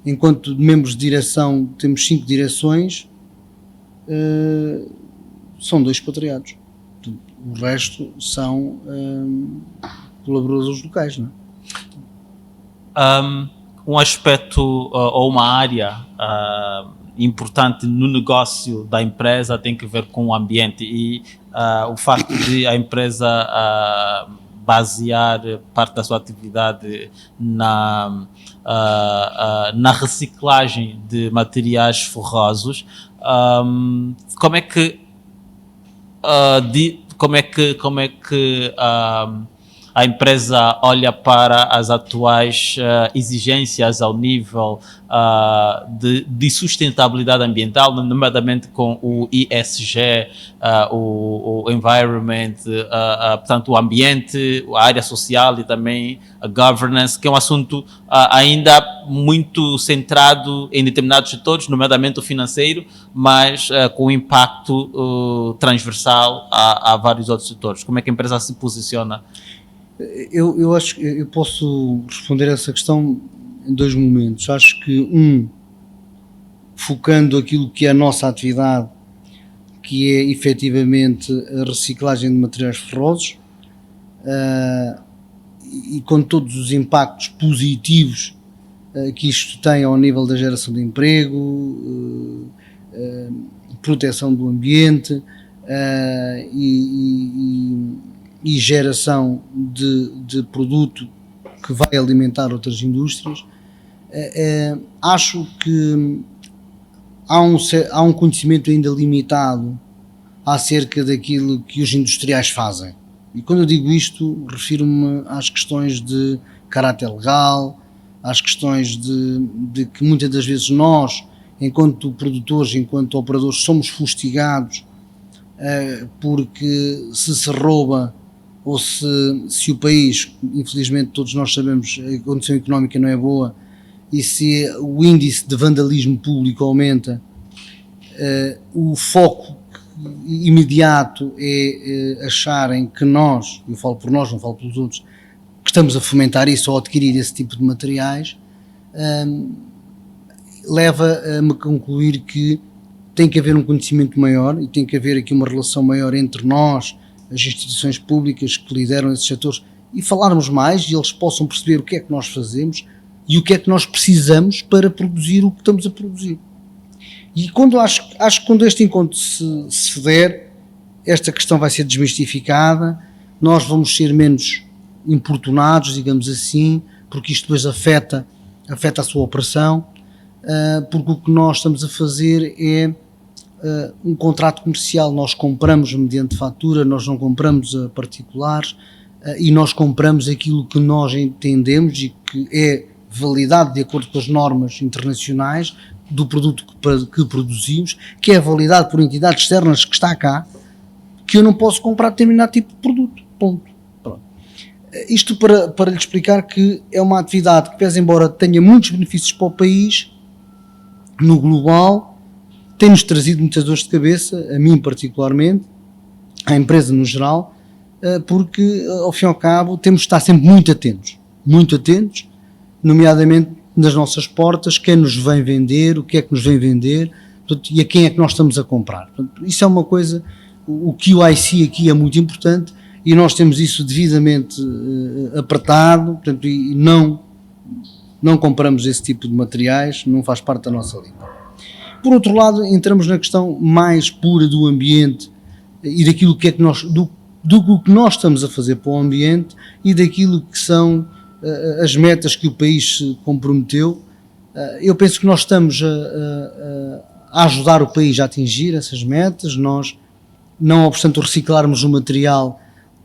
enquanto membros de direção, temos 5 direções, são 2 expatriados. O resto são colaboradores locais, não é? Um aspecto ou uma área importante no negócio da empresa tem que ver com o ambiente e o facto de a empresa basear parte da sua atividade na reciclagem de materiais ferrosos. Como é que a empresa olha para as atuais exigências ao nível de sustentabilidade ambiental, nomeadamente com o ESG, o environment, portanto o ambiente, a área social e também a governance, que é um assunto ainda muito centrado em determinados setores, nomeadamente o financeiro, mas com impacto transversal a vários outros setores. Como é que a empresa se posiciona? Eu acho que eu posso responder a essa questão em 2 momentos. Acho que focando aquilo que é a nossa atividade, que é efetivamente a reciclagem de materiais ferrosos, e com todos os impactos positivos que isto tem ao nível da geração de emprego, proteção do ambiente e geração de produto que vai alimentar outras indústrias, acho que há um conhecimento ainda limitado acerca daquilo que os industriais fazem. E quando eu digo isto, refiro-me às questões de caráter legal, às questões de que muitas das vezes nós, enquanto produtores, enquanto operadores, somos fustigados porque se rouba ou se o país, infelizmente todos nós sabemos, a condição económica não é boa, e se o índice de vandalismo público aumenta, o foco imediato é acharem que nós, eu falo por nós, não falo pelos outros, que estamos a fomentar isso ou a adquirir esse tipo de materiais, leva a me concluir que tem que haver um conhecimento maior e tem que haver aqui uma relação maior entre nós, as instituições públicas que lideram esses setores, e falarmos mais e eles possam perceber o que é que nós fazemos e o que é que nós precisamos para produzir o que estamos a produzir. E quando acho que quando este encontro se der, esta questão vai ser desmistificada, nós vamos ser menos importunados, digamos assim, porque isto depois afeta a sua operação, porque o que nós estamos a fazer é um contrato comercial. Nós compramos mediante fatura, nós não compramos a particulares, e nós compramos aquilo que nós entendemos e que é validado de acordo com as normas internacionais do produto que produzimos, que é validado por entidades externas que está cá, que eu não posso comprar determinado tipo de produto, ponto. Pronto. Isto para lhe explicar que é uma atividade que, pese embora tenha muitos benefícios para o país, no global, tem-nos trazido muitas dores de cabeça, a mim particularmente, à empresa no geral, porque ao fim e ao cabo temos de estar sempre muito atentos, nomeadamente nas nossas portas, quem nos vem vender, o que é que nos vem vender, portanto, e a quem é que nós estamos a comprar. Portanto, isso é uma coisa, o QIC aqui é muito importante e nós temos isso devidamente apertado, portanto, e não compramos esse tipo de materiais, não faz parte da nossa linha. Por outro lado, entramos na questão mais pura do ambiente e daquilo que é que nós, do que nós estamos a fazer para o ambiente e daquilo que são as metas que o país se comprometeu. Eu penso que nós estamos a ajudar o país a atingir essas metas. Nós, não obstante reciclarmos o material,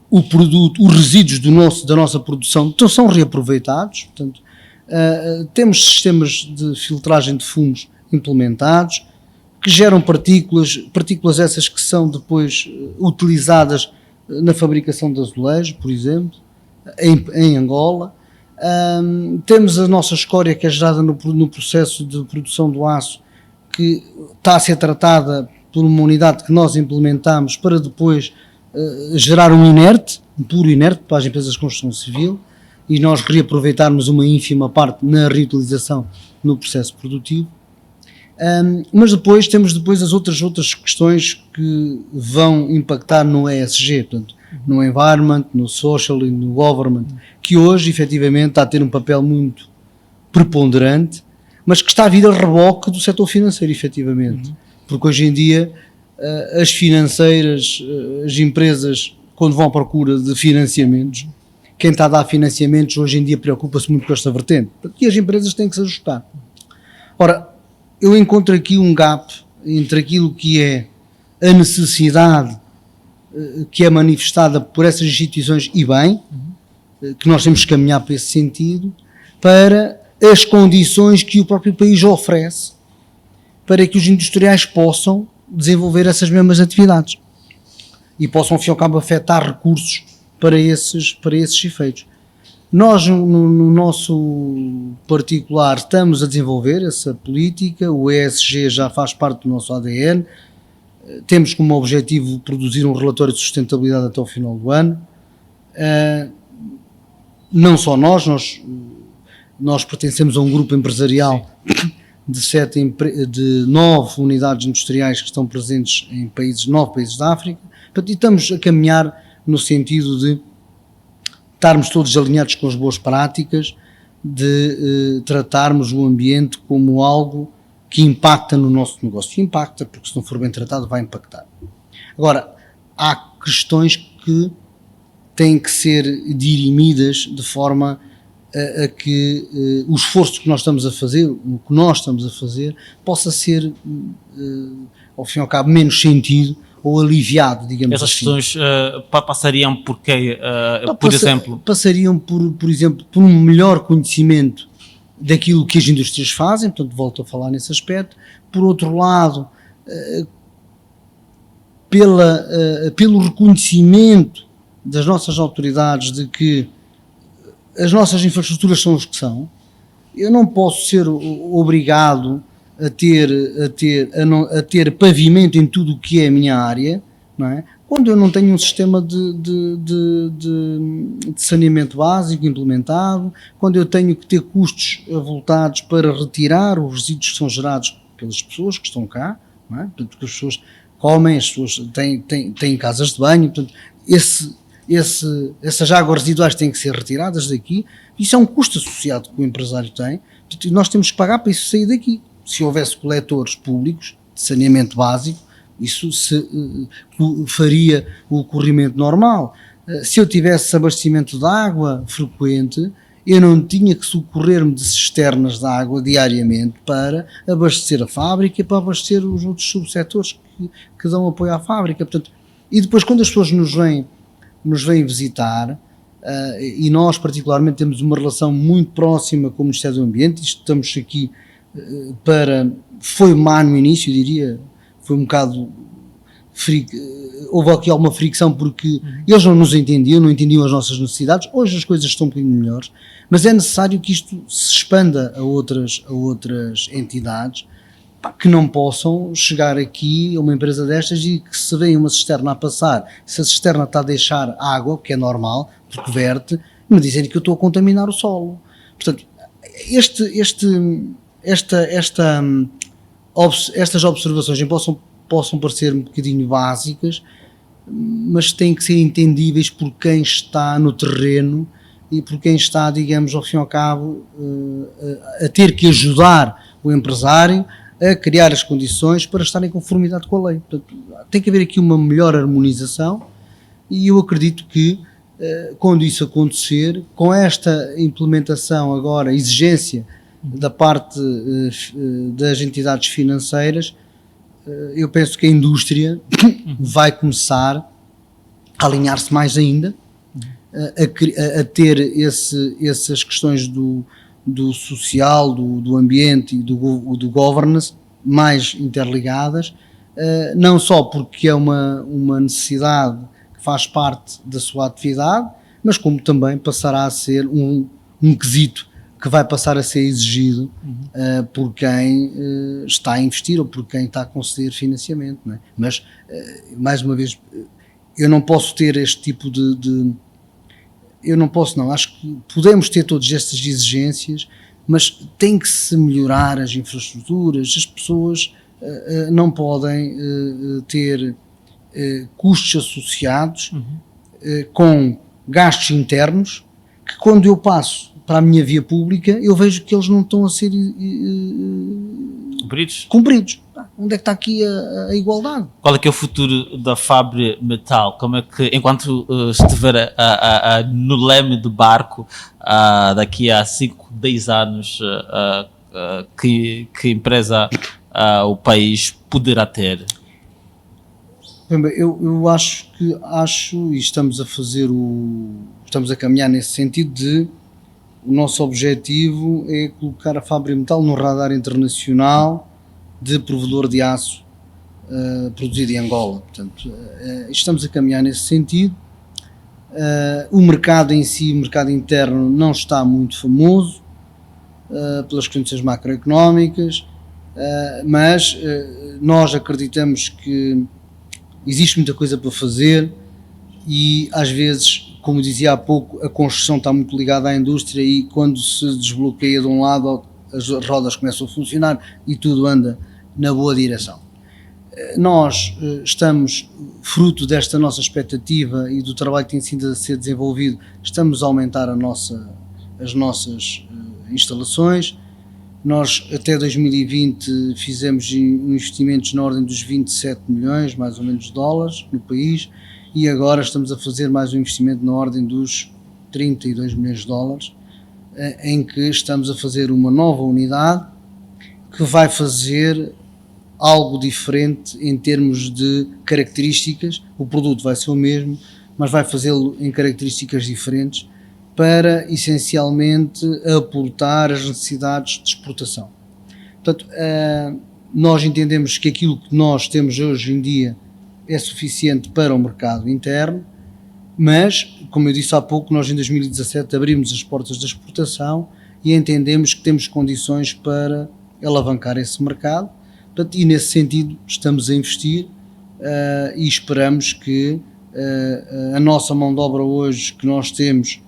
o produto, os resíduos da nossa produção então são reaproveitados. Portanto, temos sistemas de filtragem de fumos implementados que geram partículas essas que são depois utilizadas na fabricação de azulejo, por exemplo, em Angola. Temos a nossa escória que é gerada no processo de produção do aço, que está a ser tratada por uma unidade que nós implementamos para depois gerar um inerte, um puro inerte para as empresas de construção civil, e nós reaproveitarmos uma ínfima parte na reutilização no processo produtivo. Mas depois temos as outras questões que vão impactar no ESG, portanto, no environment, no social e no government, que hoje efetivamente está a ter um papel muito preponderante, mas que está a vir a reboque do setor financeiro, efetivamente. Porque hoje em dia as financeiras, as empresas, quando vão à procura de financiamentos, quem está a dar financiamentos hoje em dia preocupa-se muito com esta vertente. E as empresas têm que se ajustar. Ora, eu encontro aqui um gap entre aquilo que é a necessidade que é manifestada por essas instituições, e bem, que nós temos que caminhar para esse sentido, para as condições que o próprio país oferece para que os industriais possam desenvolver essas mesmas atividades e possam, ao fim e ao cabo, afetar recursos para esses efeitos. Nós, no nosso particular, estamos a desenvolver essa política, o ESG já faz parte do nosso ADN, temos como objetivo produzir um relatório de sustentabilidade até o final do ano. Não só nós pertencemos a um grupo empresarial de 9 unidades industriais que estão presentes em 9 países da África, e estamos a caminhar no sentido de estarmos todos alinhados com as boas práticas, de tratarmos o ambiente como algo que impacta no nosso negócio. Impacta, porque se não for bem tratado vai impactar. Agora, há questões que têm que ser dirimidas de forma a que o esforço que nós estamos a fazer, o que nós estamos a fazer, possa ser, ao fim e ao cabo, menos sentido ou aliviado, digamos assim. Essas questões passariam por quê? Exemplo? Passariam, por exemplo, por um melhor conhecimento daquilo que as indústrias fazem, portanto volto a falar nesse aspecto. Por outro lado, pelo reconhecimento das nossas autoridades de que as nossas infraestruturas são os que são. Eu não posso ser obrigado a ter pavimento em tudo o que é a minha área, não é? Quando eu não tenho um sistema de saneamento básico implementado, quando eu tenho que ter custos avultados para retirar os resíduos que são gerados pelas pessoas que estão cá, não é? Portanto, porque as pessoas comem, as pessoas têm casas de banho, portanto, essas águas residuais têm que ser retiradas daqui. Isso é um custo associado que o empresário tem, portanto, nós temos que pagar para isso sair daqui. Se houvesse coletores públicos de saneamento básico, isso faria o corrimento normal. Se eu tivesse abastecimento de água frequente, eu não tinha que socorrer-me de cisternas de água diariamente para abastecer a fábrica e para abastecer os outros subsetores que dão apoio à fábrica. Portanto, e depois, quando as pessoas nos vêm visitar, e nós particularmente temos uma relação muito próxima com o Ministério do Ambiente, estamos aqui foi má no início, eu diria, foi um bocado houve aqui alguma fricção porque eles não nos entendiam, não entendiam as nossas necessidades. Hoje as coisas estão um bocadinho melhores, mas é necessário que isto se expanda a outras entidades, que não possam chegar aqui a uma empresa destas e que se vê uma cisterna a passar, se a cisterna está a deixar água, que é normal, porque verte, me dizem que eu estou a contaminar o solo. Portanto, estas observações possam parecer um bocadinho básicas, mas têm que ser entendíveis por quem está no terreno e por quem está, digamos, ao fim e ao cabo, a ter que ajudar o empresário a criar as condições para estar em conformidade com a lei. Portanto, tem que haver aqui uma melhor harmonização e eu acredito que quando isso acontecer, com esta implementação agora, exigência da parte das entidades financeiras, eu penso que a indústria vai começar a alinhar-se mais ainda, a ter essas questões do social, do ambiente e do governance mais interligadas, não só porque é uma necessidade que faz parte da sua atividade, mas como também passará a ser um quesito que vai passar a ser exigido por quem está a investir ou por quem está a conceder financiamento, não é? Mas, mais uma vez, eu não posso ter este tipo eu não posso, não, acho que podemos ter todas estas exigências, mas tem que se melhorar as infraestruturas, as pessoas não podem ter custos associados com gastos internos, que quando eu passo para a minha via pública eu vejo que eles não estão a ser cumpridos. Onde é que está aqui a igualdade? Qual é que é o futuro da Fabre Metal? Como é que, enquanto estiver no leme do barco, daqui a 5, 10 anos, que empresa o país poderá ter? Eu acho e estamos a caminhar nesse sentido de o nosso objetivo é colocar a Fabre Metal no radar internacional de provedor de aço produzido em Angola. Portanto, estamos a caminhar nesse sentido. O mercado em si, o mercado interno, não está muito famoso pelas condições macroeconómicas, mas nós acreditamos que existe muita coisa para fazer e às vezes, como dizia há pouco, a construção está muito ligada à indústria e quando se desbloqueia de um lado as rodas começam a funcionar e tudo anda na boa direção. Nós estamos, fruto desta nossa expectativa e do trabalho que tem sido a ser desenvolvido, estamos a aumentar as nossas instalações. Nós até 2020 fizemos investimentos na ordem dos 27 milhões, mais ou menos, de dólares no país e agora estamos a fazer mais um investimento na ordem dos 32 milhões de dólares, em que estamos a fazer uma nova unidade que vai fazer algo diferente em termos de características. O produto vai ser o mesmo, mas vai fazê-lo em características diferentes para, essencialmente, aportar as necessidades de exportação. Portanto, nós entendemos que aquilo que nós temos hoje em dia é suficiente para o mercado interno, mas, como eu disse há pouco, nós em 2017 abrimos as portas da exportação e entendemos que temos condições para alavancar esse mercado. Portanto, e nesse sentido estamos a investir e esperamos que a nossa mão de obra hoje que nós temos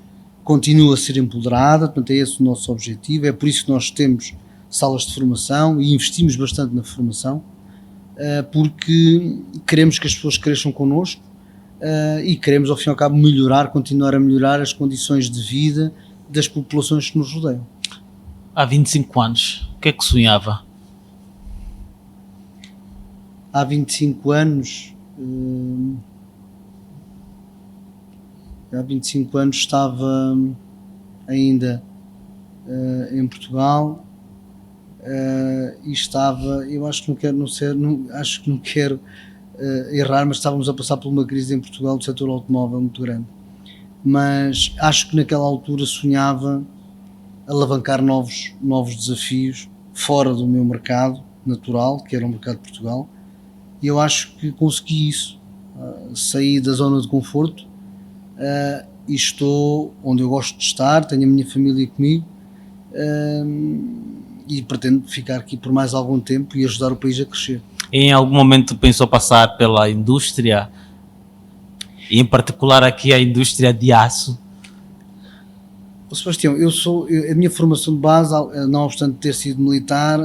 continue a ser empoderada. Portanto, é esse o nosso objetivo, é por isso que nós temos salas de formação e investimos bastante na formação, porque queremos que as pessoas cresçam connosco e queremos ao fim e ao cabo continuar a melhorar as condições de vida das populações que nos rodeiam. Há 25 anos, o que é que sonhava? Há 25 anos, estava ainda em Portugal e estava, eu acho que não quero errar, mas estávamos a passar por uma crise em Portugal do setor automóvel muito grande, mas acho que naquela altura sonhava alavancar novos desafios fora do meu mercado natural, que era o mercado de Portugal, e eu acho que consegui isso, saí da zona de conforto e estou onde eu gosto de estar, tenho a minha família comigo e pretendo ficar aqui por mais algum tempo e ajudar o país a crescer. Em algum momento pensou passar pela indústria, e em particular aqui a indústria de aço? Sebastião, a minha formação de base, não obstante ter sido militar,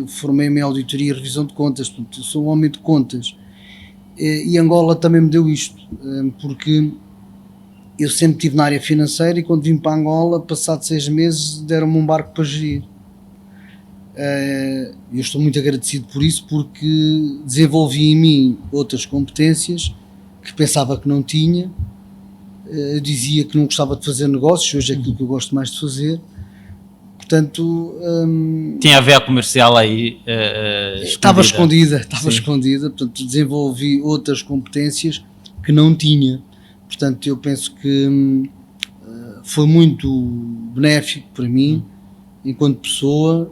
formei-me em auditoria e revisão de contas, portanto, eu sou um homem de contas. E Angola também me deu isto, porque eu sempre estive na área financeira e quando vim para Angola, passado 6 meses, deram-me um barco para gerir. Eu estou muito agradecido por isso, porque desenvolvi em mim outras competências que pensava que não tinha. Eu dizia que não gostava de fazer negócios, hoje é aquilo que eu gosto mais de fazer. Portanto, tinha a ver a comercial aí estava escondida, portanto desenvolvi outras competências que não tinha. Portanto, eu penso que foi muito benéfico para mim, enquanto pessoa.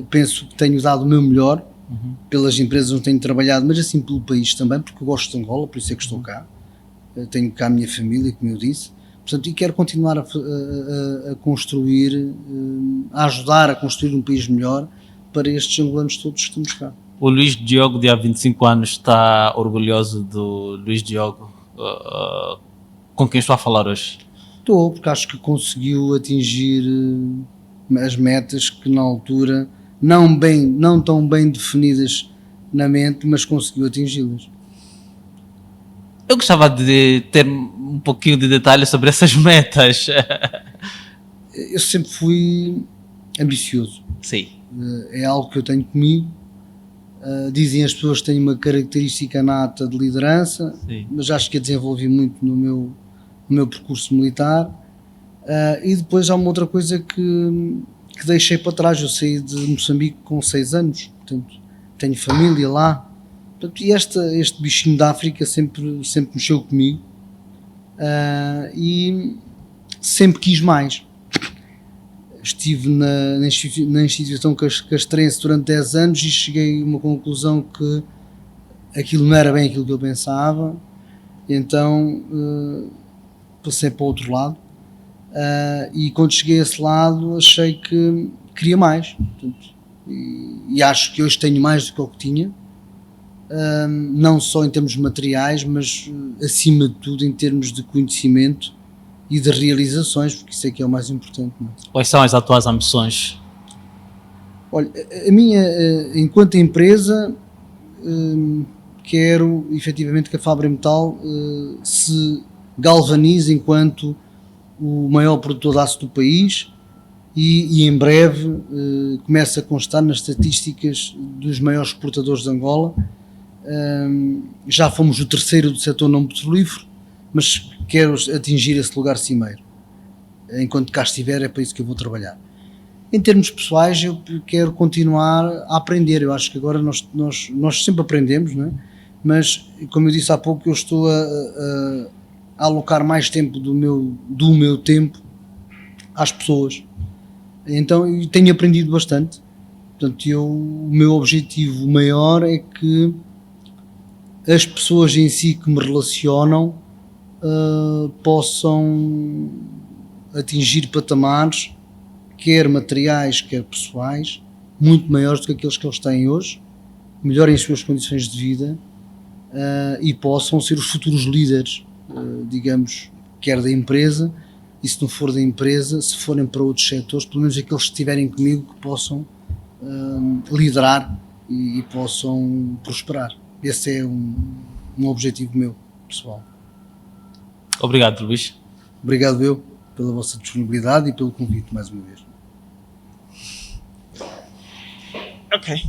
Penso que tenho dado o meu melhor pelas empresas onde tenho trabalhado, mas assim pelo país também, porque eu gosto de Angola, por isso é que estou cá. Tenho cá a minha família, como eu disse, portanto, e quero continuar a construir, a ajudar a construir um país melhor para estes angolanos todos que estamos cá. O Luís Diogo, de há 25 anos, está orgulhoso do Luís Diogo com quem estou a falar hoje? Estou, porque acho que conseguiu atingir as metas que na altura, não tão bem definidas na mente, mas conseguiu atingi-las. Eu gostava de ter um pouquinho de detalhes sobre essas metas. Eu sempre fui ambicioso, Sim. é algo que eu tenho comigo. Dizem as pessoas que tenho uma característica nata de liderança, Sim. mas acho que a desenvolvi muito no meu percurso militar. E depois há uma outra coisa que deixei para trás. Eu saí de Moçambique com 6 anos, portanto tenho família lá. Portanto, e este bichinho da África sempre mexeu comigo, e sempre quis mais. Estive na instituição castrense durante 10 anos e cheguei a uma conclusão que aquilo não era bem aquilo que eu pensava, então passei para o outro lado, e quando cheguei a esse lado achei que queria mais. Portanto, e acho que hoje tenho mais do que o que tinha, não só em termos materiais, mas acima de tudo em termos de conhecimento e de realizações, porque isso é que é o mais importante. Não é? Quais são as atuais ambições? Olha, a minha, enquanto empresa, quero efetivamente que a Fábrica Metal se galvanize enquanto o maior produtor de aço do país e em breve comece a constar nas estatísticas dos maiores exportadores de Angola. Já fomos o terceiro do setor não petrolífero, mas quero atingir esse lugar cimeiro. Enquanto cá estiver, é para isso que eu vou trabalhar. Em termos pessoais, eu quero continuar a aprender. Eu acho que agora nós sempre aprendemos, não é? Mas, como eu disse há pouco, eu estou a alocar mais tempo do meu tempo às pessoas. Então, eu tenho aprendido bastante. Portanto, o meu objetivo maior é que as pessoas em si que me relacionam possam atingir patamares, quer materiais, quer pessoais, muito maiores do que aqueles que eles têm hoje, melhorem as suas condições de vida, e possam ser os futuros líderes, digamos, quer da empresa, e se não for da empresa, se forem para outros setores, pelo menos aqueles que estiverem comigo que possam liderar e possam prosperar. Esse é um objetivo meu, pessoal. Obrigado, Luís. Obrigado eu pela vossa disponibilidade e pelo convite mais uma vez. Ok.